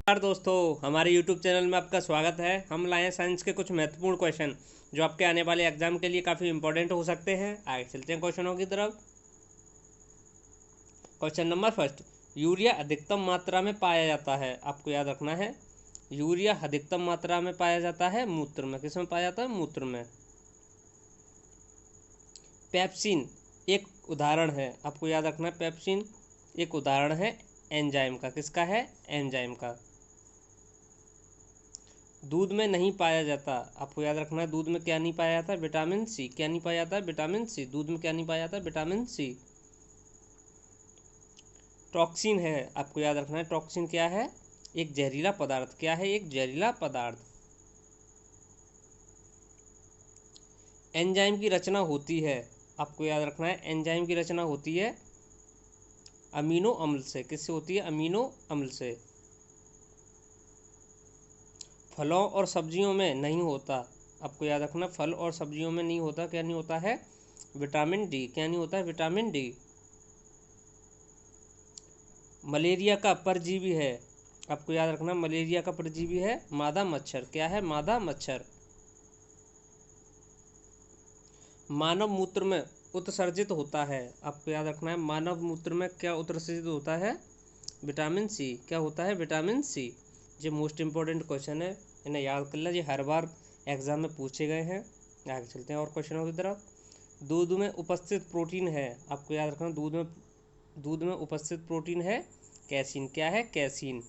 नमस्कार दोस्तों, हमारे YouTube चैनल में आपका स्वागत है। हम लाए हैं साइंस के कुछ महत्वपूर्ण क्वेश्चन जो आपके आने वाले एग्जाम के लिए काफ़ी इंपॉर्टेंट हो सकते हैं। आगे चलते हैं क्वेश्चनों की तरफ। क्वेश्चन नंबर फर्स्ट, यूरिया अधिकतम मात्रा में पाया जाता है। आपको याद रखना है, यूरिया अधिकतम मात्रा में पाया जाता है मूत्र में। किस में पाया जाता है? मूत्र में। पेप्सिन एक उदाहरण है। आपको याद रखना है, पेप्सिन एक उदाहरण है एंजाइम का। किसका है? एंजाइम का। दूध में नहीं पाया जाता। आपको याद रखना है, दूध में क्या नहीं पाया जाता? Vitamin C. क्या नहीं पाया जाता? Vitamin C. दूध में क्या नहीं पाया जाता? विटामिन सी। टॉक्सिन है। आपको याद रखना है, टॉक्सिन क्या है? एक जहरीला पदार्थ। क्या है? एक जहरीला पदार्थ। एंजाइम की रचना होती है। आपको याद रखना है, एंजाइम की रचना होती है अमीनो अम्ल से। किससे होती है? अमीनो अम्ल से। फलों और सब्जियों में नहीं होता। आपको याद रखना, फल और सब्जियों में नहीं होता। क्या नहीं होता है? Vitamin D. क्या नहीं होता है? Vitamin D. मलेरिया का परजीवी है। आपको याद रखना, मलेरिया का परजीवी है मादा मच्छर। क्या है? मादा मच्छर। मानव मूत्र में उत्सर्जित होता है। आपको याद रखना है, मानव मूत्र में क्या उत्सर्जित होता है? Vitamin C. क्या होता है? Vitamin C. ये मोस्ट इंपॉर्टेंट क्वेश्चन है, इन्हें याद कर लें, ये हर बार एग्जाम में पूछे गए हैं। आगे चलते हैं और क्वेश्चनों की तरफ। दूध में उपस्थित प्रोटीन है। आपको याद रखना, दूध में उपस्थित प्रोटीन है कैसीन। क्या है? कैसीन।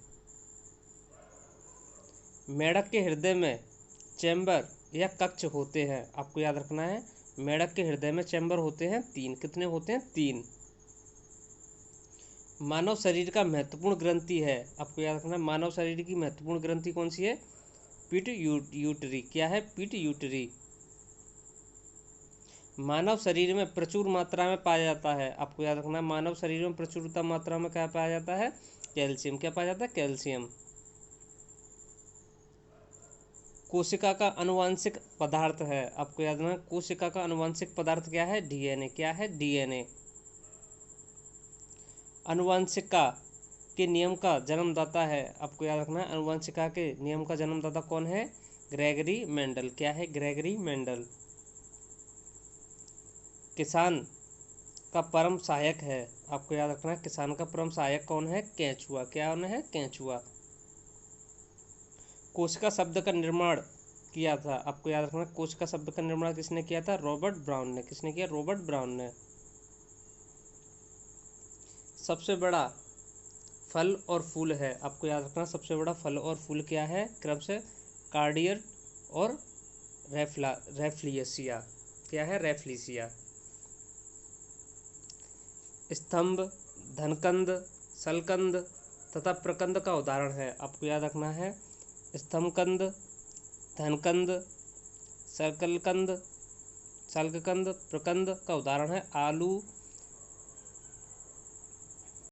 मेढक के हृदय में चैम्बर या कक्ष होते हैं। आपको याद रखना है, मेढक के हृदय में चैम्बर होते हैं 3। कितने होते हैं? 3। मानव शरीर का महत्वपूर्ण ग्रंथि है। आपको याद रखना, मानव शरीर की महत्वपूर्ण ग्रंथि कौन सी है? पिट्यूटरी। क्या है? पिट्यूटरी। मानव शरीर में प्रचुर मात्रा में पाया जाता है। आपको याद रखना, मानव शरीर में प्रचुर मात्रा में क्या पाया जाता है? कैल्शियम। क्या पाया जाता है? कैल्शियम। कोशिका का अनुवांशिक पदार्थ है। आपको याद रखना, कोशिका का अनुवांशिक पदार्थ क्या है? डीएनए। क्या है? डीएनए। अनुवांशिका के नियम का जन्मदाता है। आपको याद रखना, अनुवांशिका के नियम का जन्मदाता कौन है? Gregory Mendel. क्या है? Gregory Mendel. किसान का परम सहायक है। आपको याद रखना, किसान का परम सहायक कौन है? केंचुआ। क्या कौन है? केंचुआ। कोशिका शब्द का निर्माण किया था। आपको याद रखना, कोशिका शब्द का निर्माण किसने किया था? रॉबर्ट ब्राउन ने। किसने किया? रॉबर्ट ब्राउन ने। सबसे बड़ा फल और फूल है। आपको याद रखना, सबसे बड़ा फल और फूल क्या है? क्रम से कार्डियर और रेफ्लियसिया। क्या है? रेफ्लिसिया। स्तंभ, धनकंद, सलकंद तथा प्रकंद का उदाहरण है। आपको याद रखना है, स्तंभकंद, धनकंद, सर्कलकंद, सल्ककंद, प्रकंद का उदाहरण है आलू,